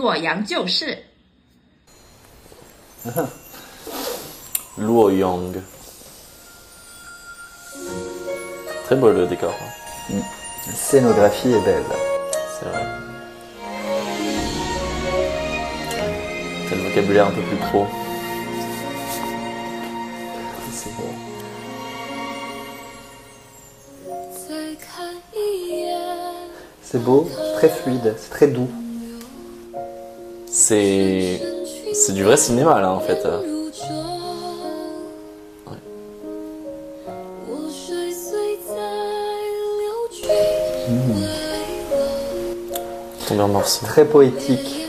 洛阳旧事。Luoyang. Très beau le décor. La scénographie est belle. C'est vrai. T'as le vocabulaire un peu plus pro. C'est beau. C'est beau, très fluide, c'est très doux. C'est du vrai cinéma là en fait. Ouais. Tomber en morceaux. Très poétique.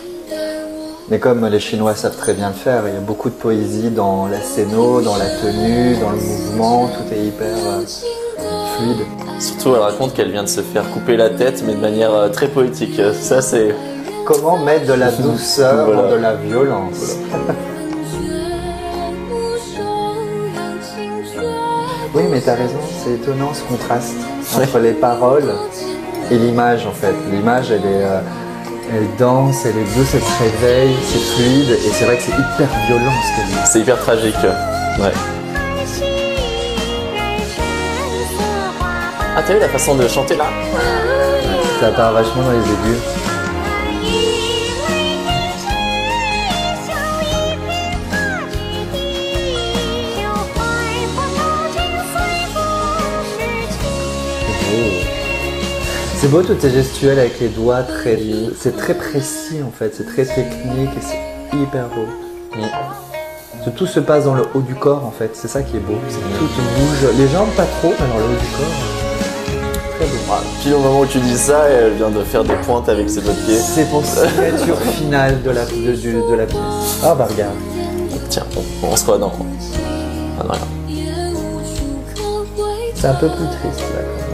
Mais comme les Chinois savent très bien le faire, il y a beaucoup de poésie dans la scéno, dans la tenue, dans le mouvement, tout est hyper fluide. Surtout elle raconte qu'elle vient de se faire couper la tête mais de manière très poétique. Ça c'est... Comment mettre de la douceur Voilà. dans de la violence. Oui, mais t'as raison, c'est étonnant ce contraste entre les paroles et l'image en fait. L'image, elle est dense, elle est douce, elle se réveille, c'est fluide et c'est vrai que c'est hyper violent ce qu'elle dit. C'est hyper tragique. Ouais. Ah t'as vu la façon de chanter là? Ça part vachement dans les aigus. C'est beau toutes ces gestuelles avec les doigts, c'est très précis en fait, c'est très technique et c'est hyper beau. Tout se passe dans le haut du corps en fait, c'est ça qui est beau, tout bouge, les jambes pas trop, mais dans le haut du corps, très beau. Ah, puis au moment où tu dis ça, elle vient de faire des pointes avec ses doigts de pied. C'est pour signature finale de la pièce. Ah bah regarde. Tiens, on se voit dans... Ah non, regarde. C'est un peu plus triste là quand même.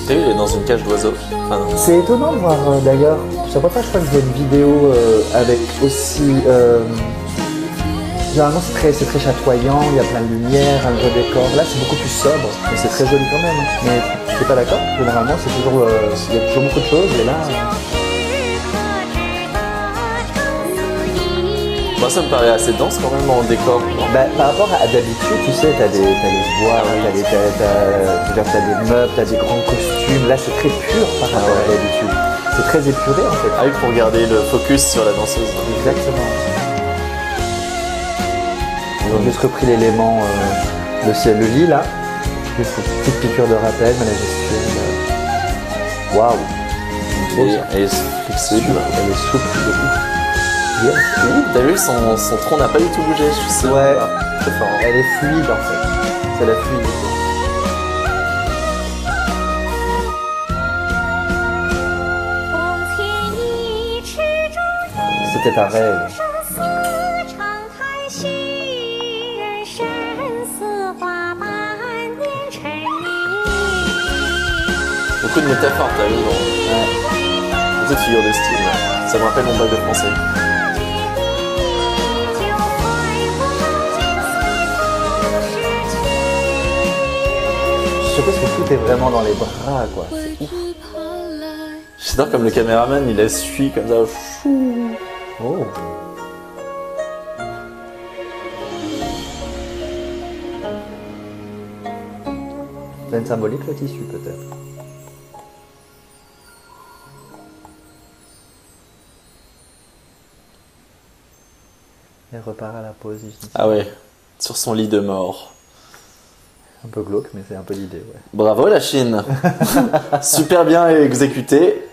T'as vu, il est dans une cage d'oiseaux. Ah non. C'est étonnant de voir d'ailleurs, je sais pas, je crois que je vois une vidéo avec aussi... généralement c'est très chatoyant, il y a plein de lumière, un gros décor. Là c'est beaucoup plus sobre, mais c'est très joli quand même. Mais t'es pas d'accord? Généralement c'est toujours, il y a toujours beaucoup de choses et là... Moi ça me paraît assez dense quand même en décor. Non? Bah, par rapport à d'habitude, tu sais, t'as les bois, t'as des meubles, t'as des grands costumes. Là, c'est très pur par rapport à d'habitude. C'est très épuré en fait. Ah oui, pour garder le focus sur la danseuse. Exactement. Ils ont juste repris l'élément de ciel, le lit là. Juste une petite piqûre de rappel, mais la gestuelle. Waouh! Elle est flexible. Elle est souple de ouf. Oui, t'as vu, son tronc n'a pas du tout bougé. Je sais Ouais, pas. Très fort. elle est fluide en fait. C'est la fluidité. C'était un rêve. Beaucoup de métaphores, t'as vu, dans cette figure de style. Ça me rappelle mon bac de français. Je sais pas parce que tout est vraiment dans les bras quoi. C'est ouf. J'adore comme le caméraman, il la suit comme ça. Fou. Oh. C'est une symbolique le tissu peut-être. Elle repart à la pause. Ah ouais, sur son lit de mort. Un peu glauque, mais c'est un peu l'idée, ouais. Bravo la Chine. Super bien exécuté.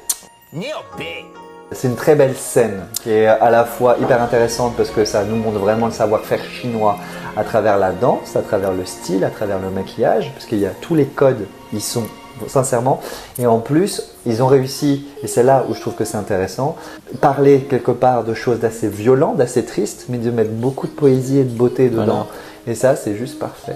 C'est une très belle scène qui est à la fois hyper intéressante parce que ça nous montre vraiment le savoir-faire chinois à travers la danse, à travers le style, à travers le maquillage, parce qu'il y a tous les codes, ils sont sincèrement, et en plus ils ont réussi, et c'est là où je trouve que c'est intéressant, parler quelque part de choses d'assez violentes, d'assez tristes, mais de mettre beaucoup de poésie et de beauté dedans. Voilà. Et ça c'est juste parfait.